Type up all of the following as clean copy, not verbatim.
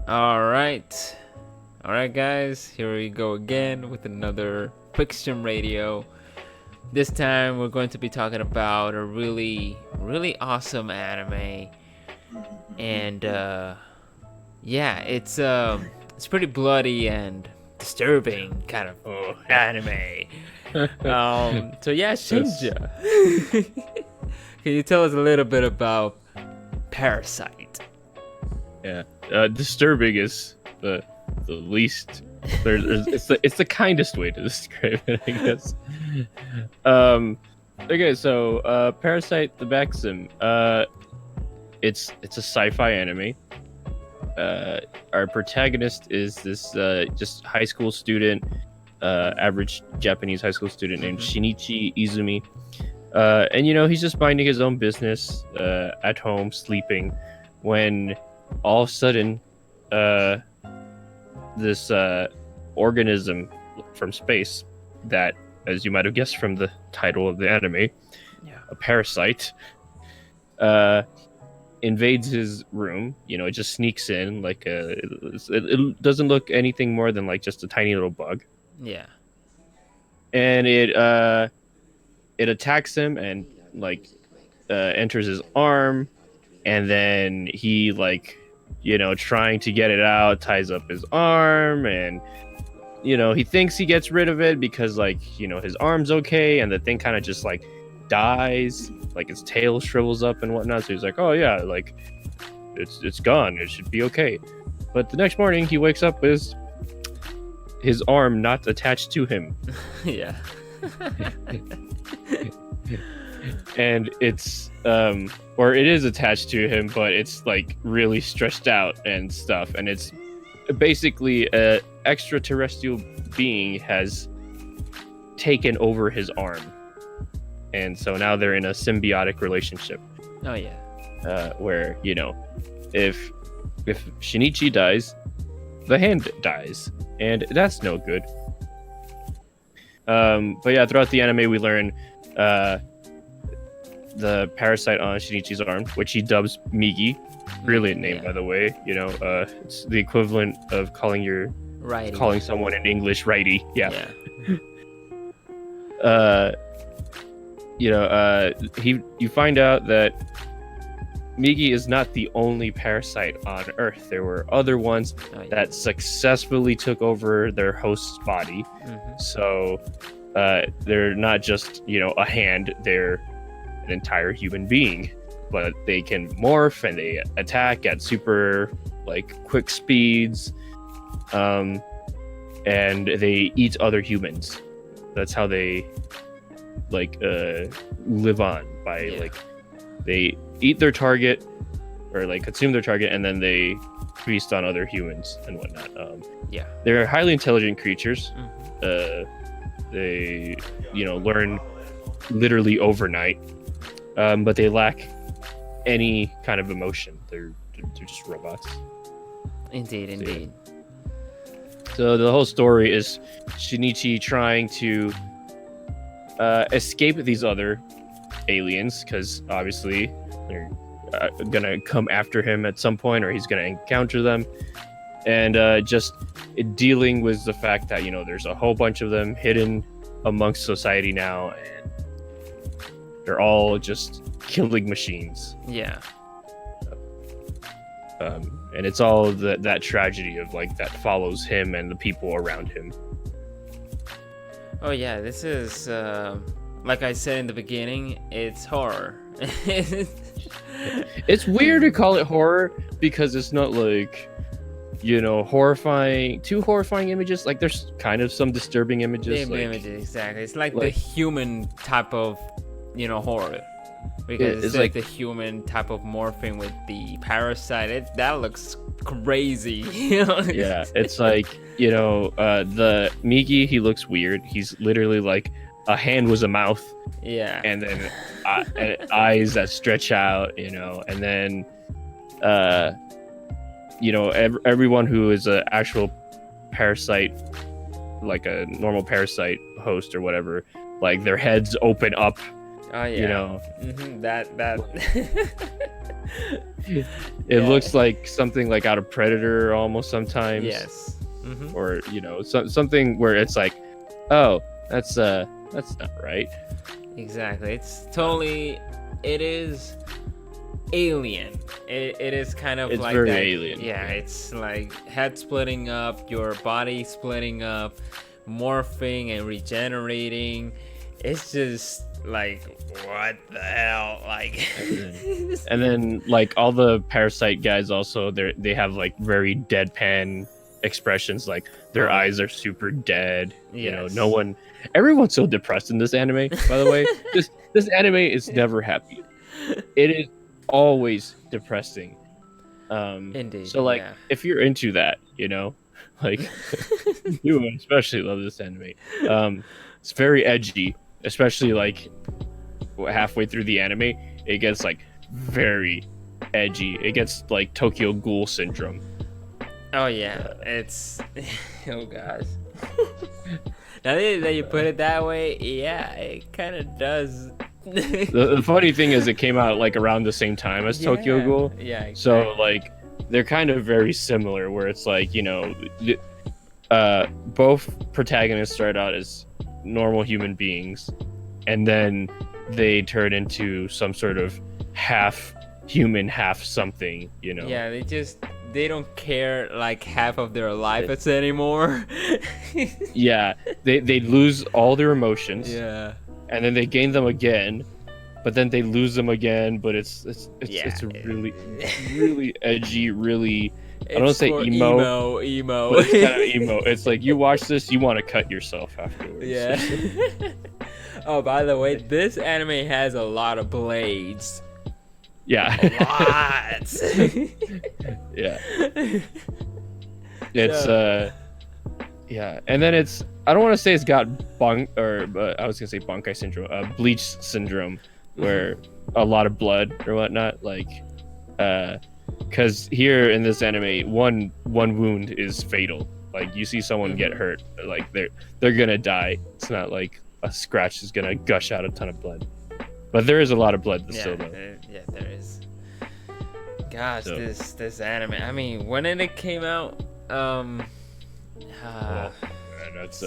All right. All right, guys. Here we go again with another Fyxshion radio. This time we're going to be talking about a really, really awesome anime. And yeah, it's pretty bloody and disturbing kind of anime. So yeah, Shinja. Can you tell us a little bit about Parasyte? Yeah, disturbing is the least. It's the kindest way to describe it, I guess. Okay, so Parasyte the Maxim. It's a sci-fi anime. Our protagonist is this just high school student, average Japanese high school student named Shinichi Izumi. And he's just minding his own business at home, sleeping, when all of a sudden this organism from space that, as you might have guessed from the title of the anime, a parasite, invades his room. It just sneaks in like it doesn't look anything more than like just a tiny little bug. Yeah. And it attacks him and enters his arm, and then he trying to get it out, ties up his arm, and he thinks he gets rid of it because his arm's okay, and the thing kind of just dies, its tail shrivels up and whatnot. So he's like, oh yeah, it's gone, it should be okay. But the next morning he wakes up with his arm not attached to him. Yeah. And it's or it is attached to him, but it's really stretched out and stuff, and it's basically a extraterrestrial being has taken over his arm, and so now they're in a symbiotic relationship. Oh yeah. Where if Shinichi dies, the hand dies, and that's no good. But yeah, throughout the anime we learn the parasite on Shinichi's arm, which he dubs Migi. Brilliant name, by the way. It's the equivalent of calling someone in English Reydiou. Yeah. You find out that Migi is not the only parasite on Earth. There were other ones that successfully took over their host's body. So they're not just a hand, they're an entire human being, but they can morph and they attack at super quick speeds, and they eat other humans. That's how they live on, by they eat their target, or consume their target, and then they feast on other humans and whatnot. They're highly intelligent creatures. They learn literally overnight, but they lack any kind of emotion. They're just robots. Indeed. So the whole story is Shinichi trying to escape these other aliens, because obviously they're gonna come after him at some point, or he's gonna encounter them, and just dealing with the fact that there's a whole bunch of them hidden amongst society now, and they're all just killing machines. Yeah. And it's all that tragedy of that follows him and the people around him. Oh yeah, this is like I said in the beginning, it's horror. It's weird to call it horror because it's not too horrifying images. There's kind of some disturbing images. Images, exactly. It's the human type of horror, because it's the human type of morphing with the parasite. That looks crazy. Yeah, it's the Migi, he looks weird. He's literally a hand was a mouth. Yeah. And then eyes that stretch out, and then everyone who is an actual parasite, like a normal parasite host or whatever, their heads open up Oh yeah. You know, that. it looks like something like out of Predator almost sometimes. Yes. Or you know, something where it's like, oh, that's not right. Exactly. It's totally. It is alien. It is kind of it's like very that. alien. Yeah, it's like head splitting up, your body splitting up, morphing and regenerating. It's just like, what the hell? Like, and then like all the Parasyte guys also, they have like very deadpan expressions, like their eyes are super dead. Yes. You know, everyone's so depressed in this anime, by the way. this anime is never happy. It is always depressing. Indeed. So like, if you're into that, you know, like you would especially love this anime. It's very edgy, especially like halfway through the anime. It gets like very edgy. It gets like Tokyo Ghoul syndrome. Oh yeah, it's oh gosh. Now that you put it that way, yeah, it kind of does. The funny thing is, it came out like around the same time as Tokyo Ghoul. Yeah. Exactly. So like, they're kind of very similar. Where it's like, you know, both protagonists start out as normal human beings, and then they turn into some sort of half human, half something. You know. Yeah, they don't care like half of their lives anymore. Yeah, they lose all their emotions. Yeah. And then they gain them again, but then they lose them again. But it's really really edgy, really. I don't say emo. But it's kind of emo. It's like you watch this, you want to cut yourself afterwards. Yeah. Oh, by the way, this anime has a lot of blades. Yeah. Lots. Yeah. It's yeah, and then it's, I don't want to say it's got I was gonna say Bankai syndrome, Bleach syndrome, where a lot of blood or whatnot, like, because here in this anime, one wound is fatal. Like, you see someone get hurt, like they're gonna die. It's not like a scratch is gonna gush out a ton of blood, but there is a lot of blood still though. Yeah, there is. Gosh, so, this anime. I mean, when did it came out? That's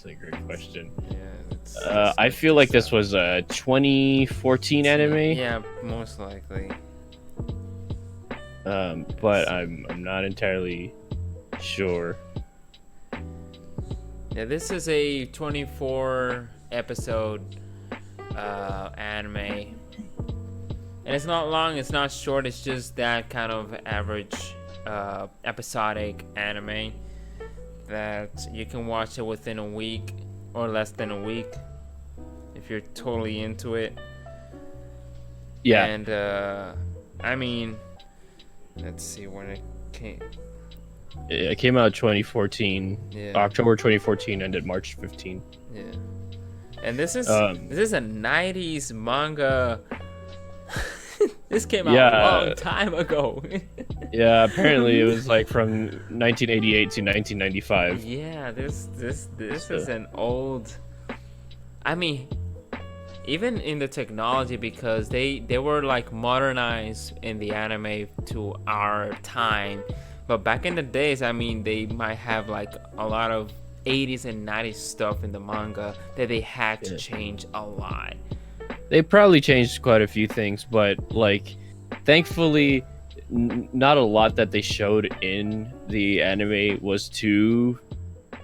a great question. Yeah, I feel like this was a 2014 anime. Yeah, most likely. But I'm not entirely sure. Yeah, this is a 24 episode anime, and it's not long, it's not short, it's just that kind of average episodic anime that you can watch it within a week or less than a week if you're totally into it. Yeah. And I mean, let's see when it came. It came out 2014. Yeah. October 2014, ended March 15. Yeah. And this is a 90s manga. This came out a long time ago. Yeah, apparently it was like from 1988 to 1995. Yeah, this is an old. I mean, even in the technology, because they were like modernized in the anime to our time, but back in the days, I mean, they might have like a lot of 80s and 90s stuff in the manga that they had to change a lot. They probably changed quite a few things, but like, thankfully, not a lot that they showed in the anime was too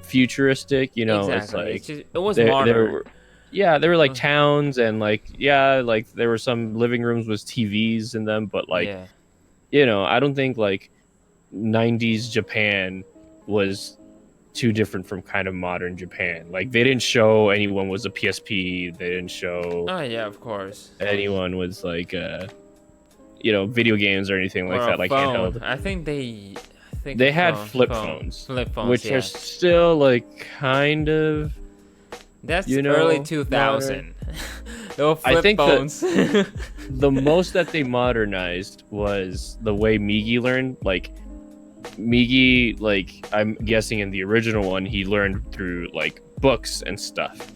futuristic. You know, exactly. It's like it was modern. There were like towns and like like there were some living rooms with TVs in them, but like, you know, I don't think like 90s Japan was too different from kind of modern Japan. Like, they didn't show anyone was a PSP. They didn't show. Oh yeah, of course. Anyone was like, you know, video games or anything like that, like phone. handheld. I think they had flip phones, which are still like kind of. That's early 2000. I think phones. The most that they modernized was the way Migi learned. Like, Migi, like, I'm guessing in the original one, he learned through like books and stuff,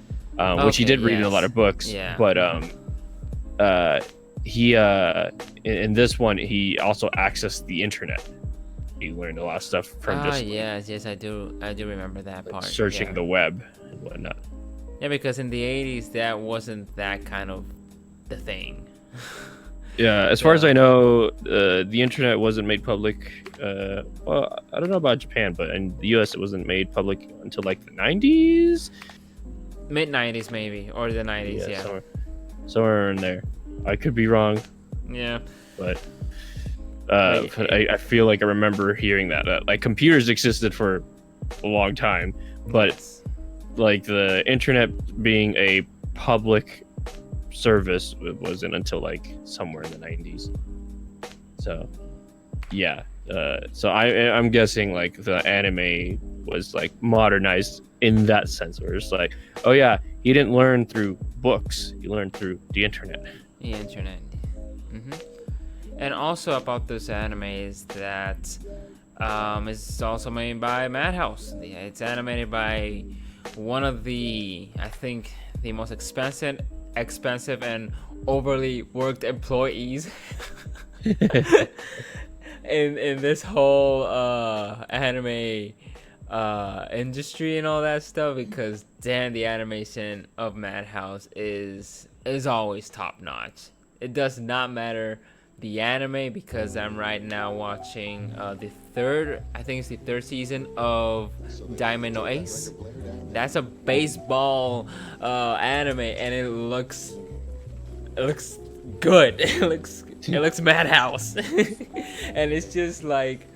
which he did read in a lot of books. Yeah. But he in this one he also accessed the internet. He learned a lot of stuff from just yes, I do remember that part. searching the web and whatnot. Yeah, because in the 80s that wasn't that kind of the thing. Yeah, as far as I know, the internet wasn't made public. Well, I don't know about Japan, but in the US it wasn't made public until like the 90s? Mid 90s maybe, or the 90s, yeah. Somewhere in there. I could be wrong. Yeah. But I feel like I remember hearing that. Like computers existed for a long time, but like the internet being a public service, it wasn't until like somewhere in the 90s. So yeah, so I'm guessing like the anime was like modernized in that sense, where it's like, oh yeah, he didn't learn through books, he learned through the internet. And also about this anime is that it's also made by Madhouse. It's animated by one of the, I think, the most expensive and overly worked employees in this whole anime industry and all that stuff, because damn, the animation of Madhouse is always top notch. It does not matter the anime, because I'm right now watching the third season of Diamond no Ace. That's a baseball anime, and it looks good. It looks Madhouse. And it's just like,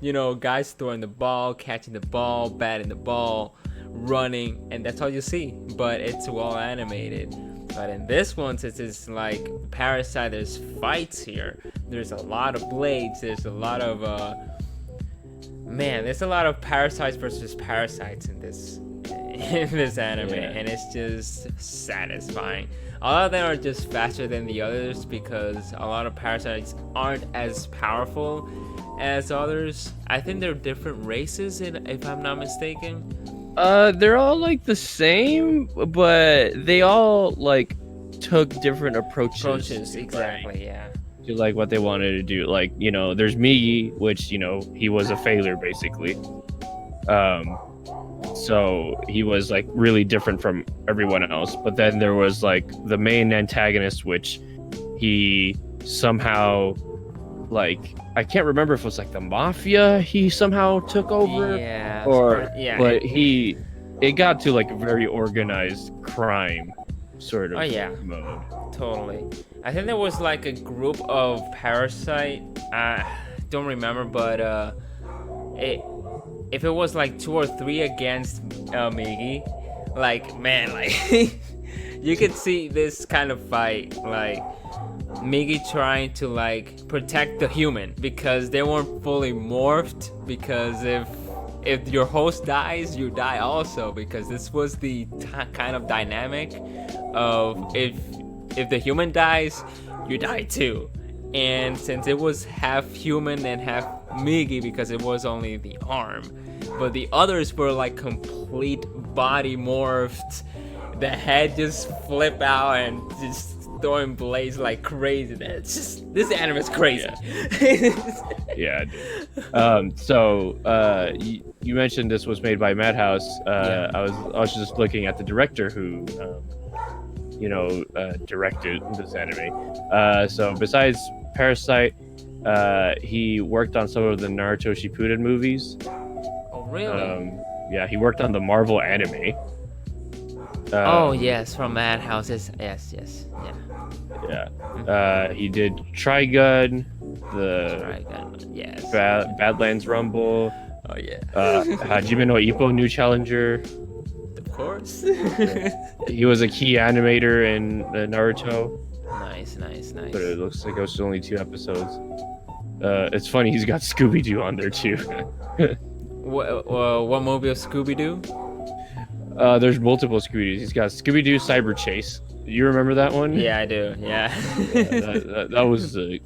you know, guys throwing the ball, catching the ball, batting the ball, running, and that's all you see. But it's well animated. But in this one, since it's like Parasyte, there's fights here. There's a lot of blades. There's a lot of there's a lot of Parasytes versus Parasytes in this anime, and it's just satisfying. A lot of them are just faster than the others because a lot of Parasytes aren't as powerful as others. I think they're different races, if I'm not mistaken. They're all like the same, but they all like took different approaches. Exactly, like, yeah. To like what they wanted to do. Like, you know, there's Migi, which, you know, he was a failure basically. So he was like really different from everyone else. But then there was like the main antagonist, which he somehow, like, I can't remember if it was like the mafia he somehow took over, but it got to like a very organized crime sort of mode. Totally. I think there was like a group of Parasyte. I don't remember, but if it was like 2 or 3 against Migi, like, man, like you could see this kind of fight, like Migi trying to like protect the human because they weren't fully morphed, because if your host dies, you die also, because this was the kind of dynamic of if the human dies, you die too. And since it was half human and half Migi, because it was only the arm, but the others were like complete body morphed, the head just flip out and just throwing blades like crazy. That's just, this anime is crazy. Yeah. So you mentioned this was made by Madhouse. I was just looking at the director who directed this anime. So besides Parasyte, he worked on some of the Naruto Shippuden movies. Oh, really? Yeah, he worked on the Marvel anime. Yes, from Madhouse. Yes, yeah. Yeah. He did Trigun, yes. Badlands Rumble. Oh yeah. Hajime no Ippo New Challenger. Of course. He was a key animator in Naruto. Nice. But it looks like it was only 2 episodes. It's funny, he's got Scooby-Doo on there too. What movie of Scooby-Doo? There's multiple Scooby-Doos. He's got Scooby-Doo Cyber Chase. You remember that one? Yeah, I do. Yeah. That was the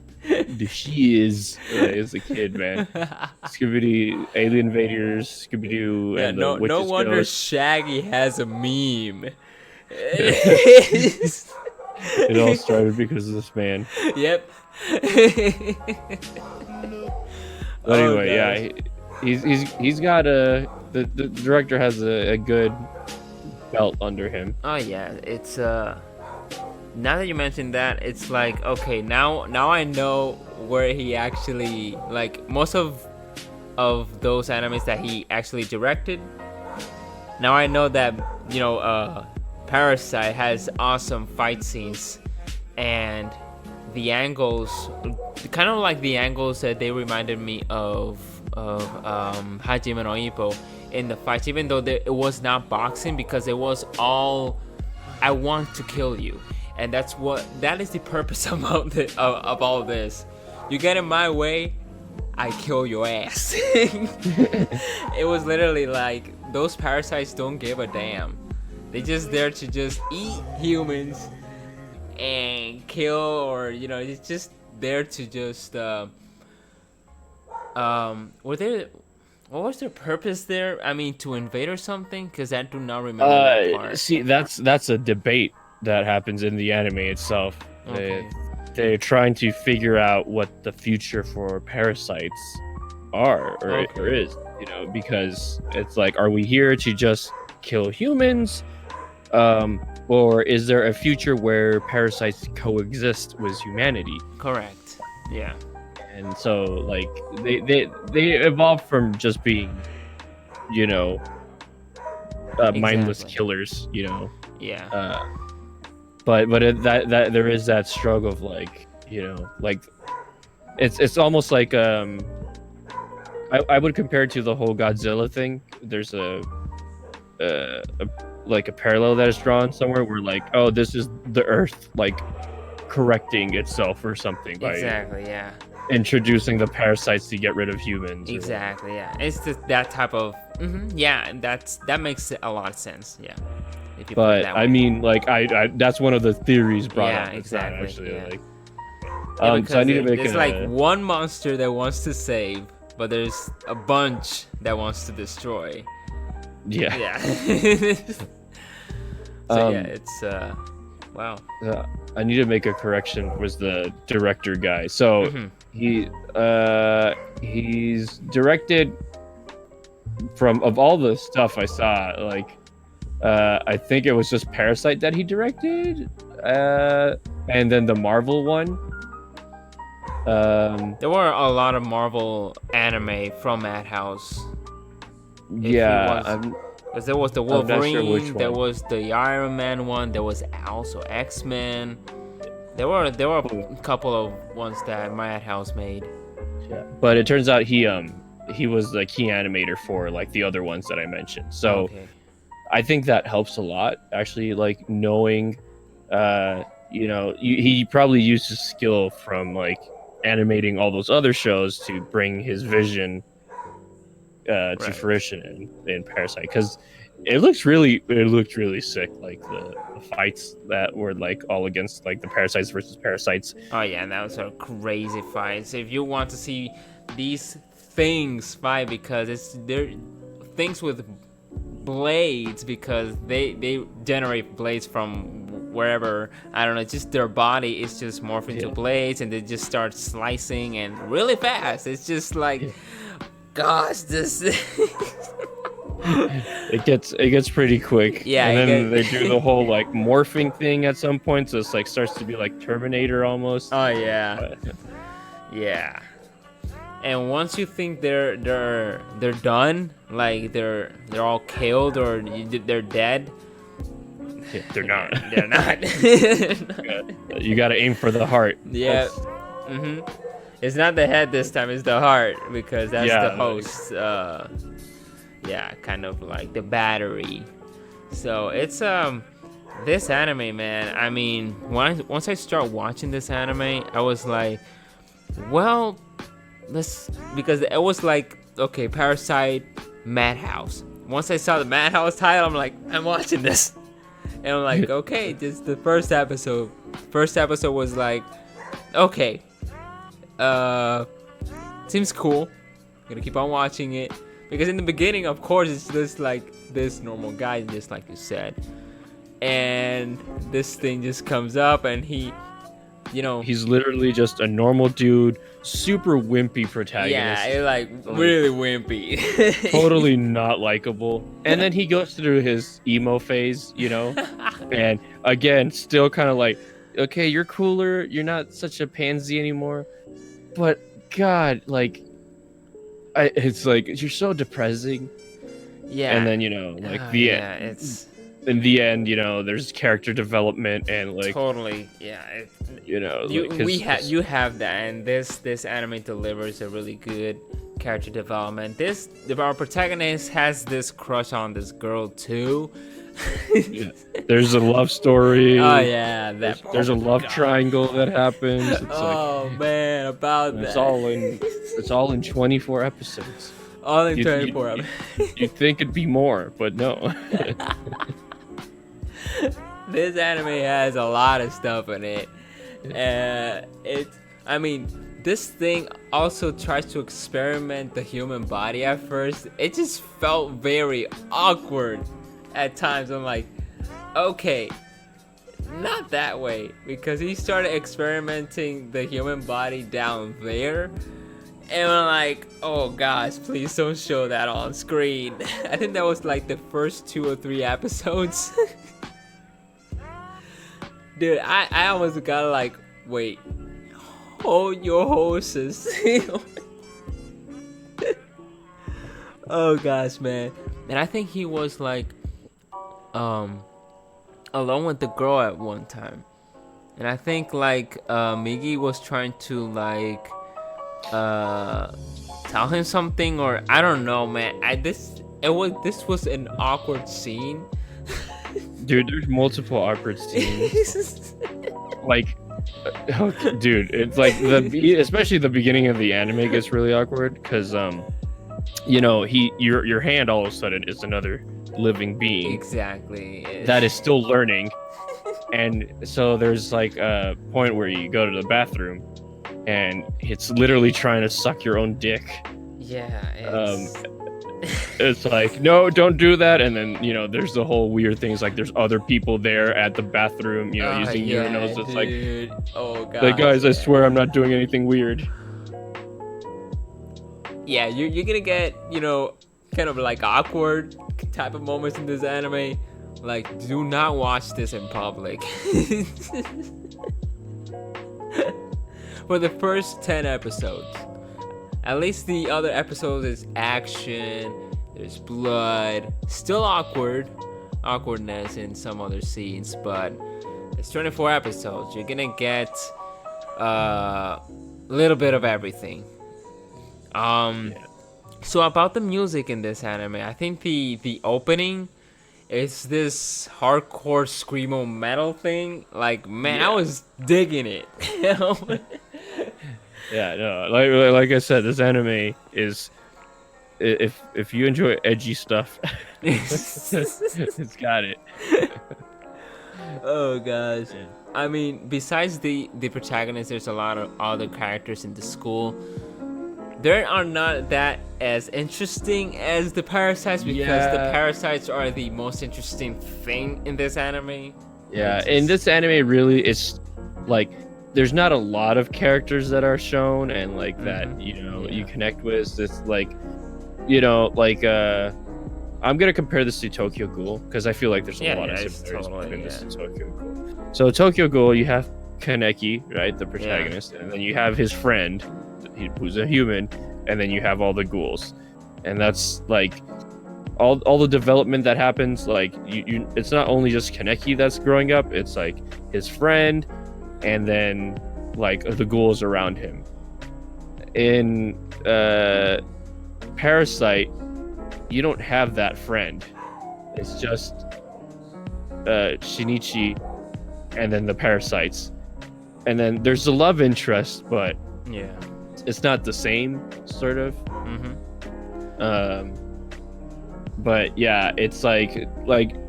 shiz as a kid, man. Scooby-Doo, Alien Invaders, Scooby-Doo, and the Witch's no wonder Ghost. Shaggy has a meme. It all started because of this man. Yep. But Oh, anyway, gosh. yeah, he's got the director has a good belt under him. Oh yeah, it's now that you mentioned that, it's like, okay, now I know where he actually, like, most of those animes that he actually directed. Now I know that, Parasyte has awesome fight scenes, and the angles, kind of like the angles that they reminded me of Hajime no Ippo in the fights, even though it was not boxing, because it was all, I want to kill you, and that is the purpose of all this. You get in my way, I kill your ass. It was literally like, those parasites don't give a damn. They just there to just eat humans and kill, or it's just there to just what was their purpose there? I mean, to invade or something? Because I do not remember that part. See, that's a debate that happens in the anime itself. Okay. They're trying to figure out what the future for parasites are or is, because it's like, are we here to just kill humans, or is there a future where parasites coexist with humanity? Correct. Yeah. And so, like, they evolved from just being, mindless killers, Yeah. But that there is that struggle of, like, like, it's almost like I would compare it to the whole Godzilla thing. There's a parallel that is drawn somewhere where, like, oh, this is the Earth, like, correcting itself or something by Exactly. Yeah. introducing the parasites to get rid of humans. Exactly. Yeah. It's just that type of. Yeah, and that makes a lot of sense. Yeah. If you put it But that way. I mean, like, I that's one of the theories brought Yeah, up. It's exactly, not actually, yeah. like. Yeah, So I need to make there's like one monster that wants to save, but there's a bunch that wants to destroy. Yeah. Yeah. So yeah, it's wow. I need to make a correction. Was the director guy? So he's directed of all the stuff I saw. Like, I think it was just Parasyte that he directed, and then the Marvel one. There were a lot of Marvel anime from Madhouse. Yeah, Because there was the I'm not sure Wolverine, which there one. was the Iron Man one, there was also X-Men. There were a couple of ones that Madhouse made. yeah. But it turns out he was the key animator for, like, the other ones that I mentioned. So Okay. I think that helps a lot, actually, like, knowing, he probably used his skill from, like, animating all those other shows to bring his vision to fruition in Parasyte, because it looked really sick, like the fights that were, like, all against, like, the parasites versus parasites. Oh yeah, that was a crazy fight. So if you want to see these things fight, because they're things with blades, because they generate blades from wherever, I don't know, just their body is just morphing into blades, and they just start slicing and really fast. It's just like, gosh, this. It gets pretty quick. Yeah, and then they do the whole, like, morphing thing at some point, so it's like starts to be like Terminator almost. Oh yeah. Yeah. And once you think they're done, like they're all killed or they're dead. Yeah, they're not. They're not. You gotta aim for the heart. Yeah. It's not the head this time. It's the heart, because that's the host. Yeah, kind of like the battery. So it's this anime, man. I mean, once I start watching this anime, I was like, well, because it was like, okay, Parasyte, Madhouse. Once I saw the Madhouse title, I'm like, I'm watching this. And I'm like, okay, this is the first episode. First episode was like, okay, seems cool. Gonna keep on watching it. Because in the beginning, of course, it's just like this normal guy, just like you said. and this thing just comes up, and he, he's literally just a normal dude, super wimpy protagonist. Yeah, like really wimpy. Totally not likable. And then he goes through his emo phase, and again, still kind of like, okay, you're cooler, you're not such a pansy anymore. But God, like, it's like you're so depressing. Yeah. And then it's in the end, there's character development and like totally, yeah. You have that, and this anime delivers a really good character development. Our protagonist has this crush on this girl too. Yeah. There's a love story. Oh yeah, there's a love triangle that happens. It's man, about that. It's all in 24 episodes. All in 24 episodes. You'd think it'd be more, but no. This anime has a lot of stuff in it. This thing also tries to experiment the human body at first. It just felt very awkward at times. I'm like, okay, not that way, because he started experimenting the human body down there. And I'm like, oh gosh, please don't show that on screen. I think that was like the first 2 or 3 episodes. Dude, I almost got like, wait, hold your horses. Oh gosh, man. And I think he was like, alone with the girl at one time. And I think like, Migi was trying to like, tell him something, or I don't know, man. This was an awkward scene. Dude, there's multiple awkward scenes. Like, dude, it's like especially the beginning of the anime gets really awkward because your hand all of a sudden is another living being. Exactly. That is still learning, and so there's like a point where you go to the bathroom, and it's literally trying to suck your own dick. Yeah. It's like, no, don't do that. And then there's the whole weird things, like there's other people there at the bathroom, using urinals. It's dude. Like, oh god, like, guys, I swear I'm not doing anything weird. Yeah, you're gonna get kind of like awkward type of moments in this anime. Like, do not watch this in public. For the first 10 episodes. At least the other episodes is action, there's blood, still awkwardness in some other scenes, but it's 24 episodes. You're gonna get a little bit of everything. So about the music in this anime, I think the opening is this hardcore screamo metal thing. Like, man, I was digging it. Yeah, no, like I said, this anime is, if you enjoy edgy stuff, it's got it. Oh gosh. Yeah. I mean, besides the protagonist, there's a lot of other characters in the school. They are not that as interesting as the Parasytes, because the Parasytes are the most interesting thing in this anime. Yeah, in this anime, really, it's like, there's not a lot of characters that are shown and like that you connect with. It's like, I'm gonna compare this to Tokyo Ghoul because I feel like there's a lot of similarities between this and Tokyo Ghoul. So Tokyo Ghoul, you have Kaneki, right, the protagonist, and then you have his friend, who's a human, and then you have all the ghouls, and that's like all the development that happens. Like you it's not only just Kaneki that's growing up; it's like his friend. And then, like, the ghouls around him. In Parasyte, you don't have that friend. It's just Shinichi and then the Parasytes. And then there's the love interest, but it's not the same, sort of. But yeah, it's like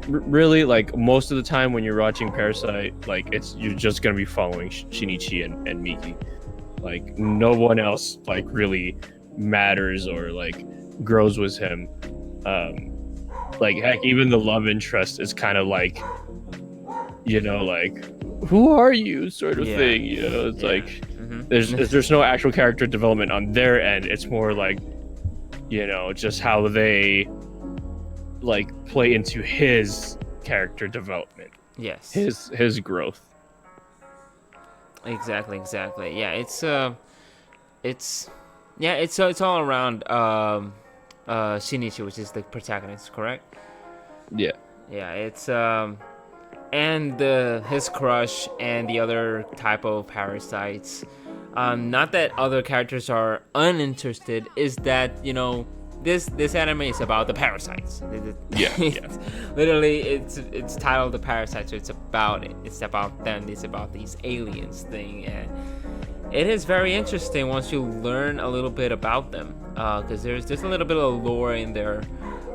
really, like, most of the time when you're watching Parasyte, like, you're just gonna be following Shinichi and Miki. Like, no one else like really matters or like grows with him. Like, heck, even the love interest is kind of like like, who are you, sort of thing. It's like there's no actual character development on their end. It's more like, just how they like play into his character development. Yes. His growth. Exactly. Yeah, it's all around Shinichi, which is the protagonist, correct? Yeah. Yeah, it's and his crush and the other type of parasites. Not that other characters are uninterested, is that this anime is about the parasites. Yeah. Literally, it's titled The Parasite, so it's about it. It's about them. It's about these aliens thing, and it is very interesting once you learn a little bit about them. Because there's a little bit of lore in there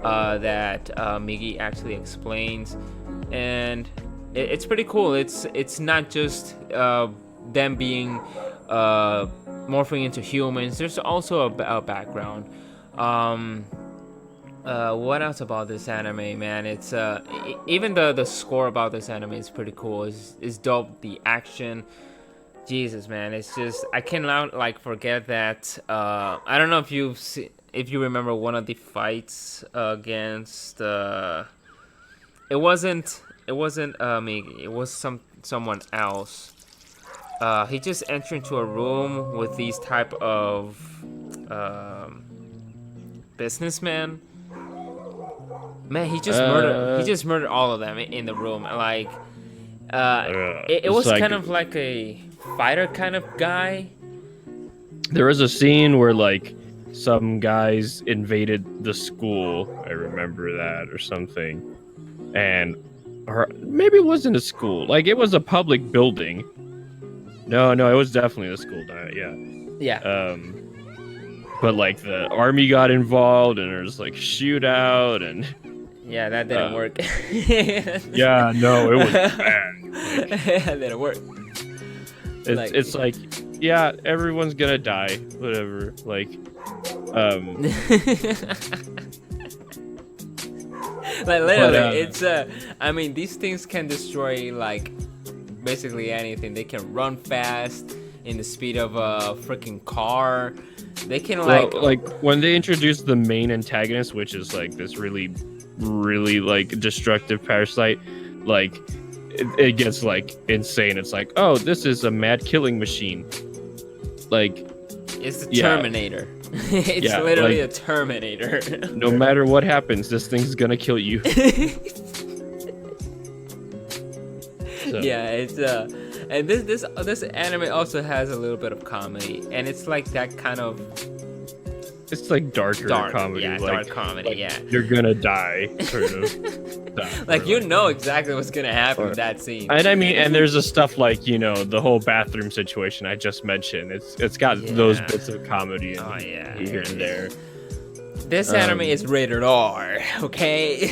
that Migi actually explains, and it's pretty cool. It's not just them being morphing into humans. There's also a background. What else about this anime, man? It's even the score about this anime is pretty cool. It's dope. The action, Jesus, man, it's just, I cannot like forget that. I don't know if you remember one of the fights against it wasn't Migi, it was someone else. He just entered into a room with these type of businessmen. Man, he just murdered all of them in the room. Like it was like, kind of like a fighter kind of guy. There was a scene where like some guys invaded the school. I remember that, or something. And maybe it wasn't a school. Like, it was a public building. No, it was definitely the school. Yeah. But like the army got involved, and there's like shootout, and yeah, that didn't work. Yeah, no, it was bad. Like, that didn't work. It's like, yeah, everyone's gonna die, whatever. Like, like literally, it's I mean, these things can destroy like basically anything. They can run fast in the speed of a freaking car. They can like when they introduce the main antagonist, which is like this really like destructive parasite, like it gets like insane. It's like, oh, this is a mad killing machine. Like, it's the Terminator. It's literally like, a Terminator. No matter what happens, this thing's gonna kill you. So. Yeah, it's and this anime also has a little bit of comedy, and it's like that kind of. It's like dark comedy. Yeah, like, dark comedy. Like, yeah, you're gonna die, sort of. Like, you know exactly what's gonna happen in that scene. And I mean, and there's the stuff like, the whole bathroom situation I just mentioned. It's got those bits of comedy here and there. This anime is rated R, okay?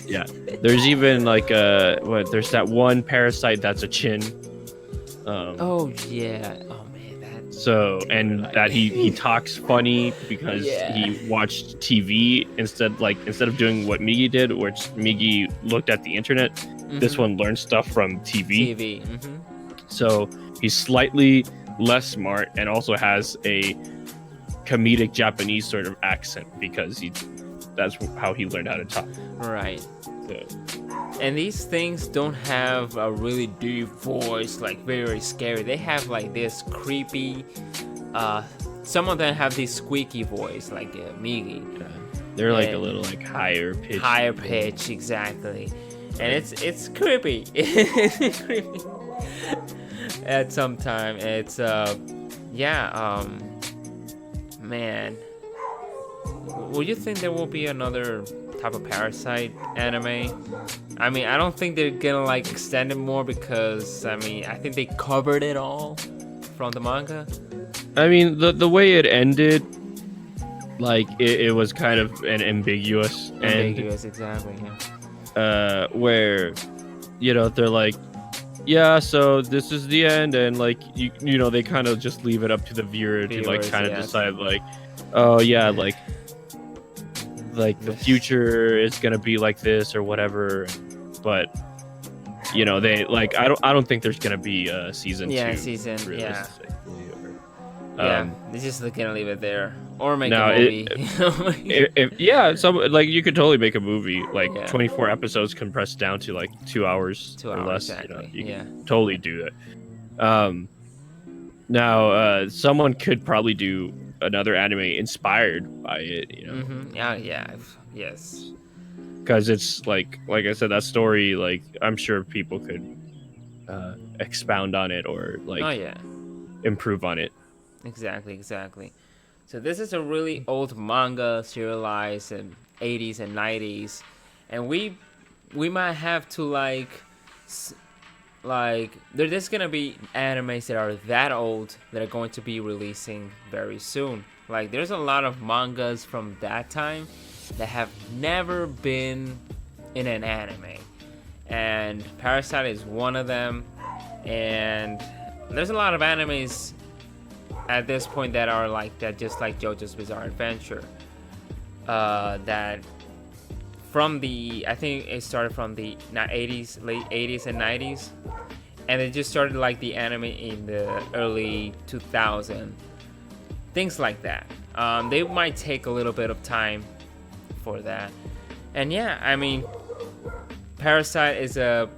Yeah. There's even like there's that one parasite that's a chin. Oh yeah. Oh man, that. So, and that he talks funny because he watched TV instead of doing what Migi did, which Migi looked at the internet. This one learned stuff from TV. So he's slightly less smart and also has a comedic Japanese sort of accent because that's how he learned how to talk. Right. So. And these things don't have a really deep voice, like very scary. They have like this creepy. Some of them have this squeaky voice, like Migi. They're like a little like higher pitch. Higher pitch, exactly. And it's creepy. It's creepy. At some time, it's man, would you think there will be another type of Parasyte anime? I mean, I don't think they're gonna like extend it more because I think they covered it all from the manga. I mean, the way it ended, like it was kind of an ambiguous end. Exactly. Yeah. Where, they're like, yeah, so this is the end, and like they kind of just leave it up to the viewer to like kind of decide like, oh yeah, like the future is gonna be like this or whatever. But you know, they like I don't think there's gonna be a season 2. Yeah, season. Yeah. Realistically, Yeah, they're just gonna leave it there or make no, a movie. like you could totally make a movie like Yeah. 24 episodes compressed down to like 2 hours 2 or hours, less. exactly. You know, you Yeah. can totally do that. Now someone could probably do another anime inspired by it, you know. Mm-hmm. Yeah, yeah, yes. Because it's like I said, that story, like I'm sure people could expound on it or like Oh yeah. improve on it. Exactly. So this is a really old manga serialized in 80s and 90s, and we might have to like there's gonna be animes that are that old that are going to be releasing very soon. Like there's a lot of mangas from that time that have never been in an anime, and Parasyte is one of them. And there's a lot of animes at this point that are like that, just like JoJo's Bizarre Adventure. That from the, I think it started from the 80s, late 80s and 90s, and it just started like the anime in the early 2000s, things like that. They might take a little bit of time for that, and yeah, I mean, Parasyte is a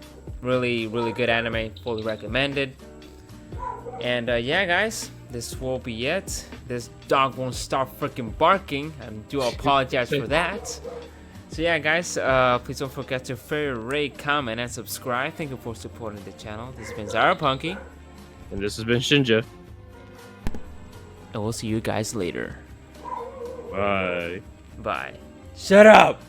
really good anime, fully recommended. And yeah, guys, this will be it. This dog won't stop freaking barking. I do apologize for that. So yeah, guys, please don't forget to favorite, rate, comment, and subscribe. Thank you for supporting the channel. This has been Zyber, And this has been Shinja. and we'll see you guys later. Bye. Bye. Shut up!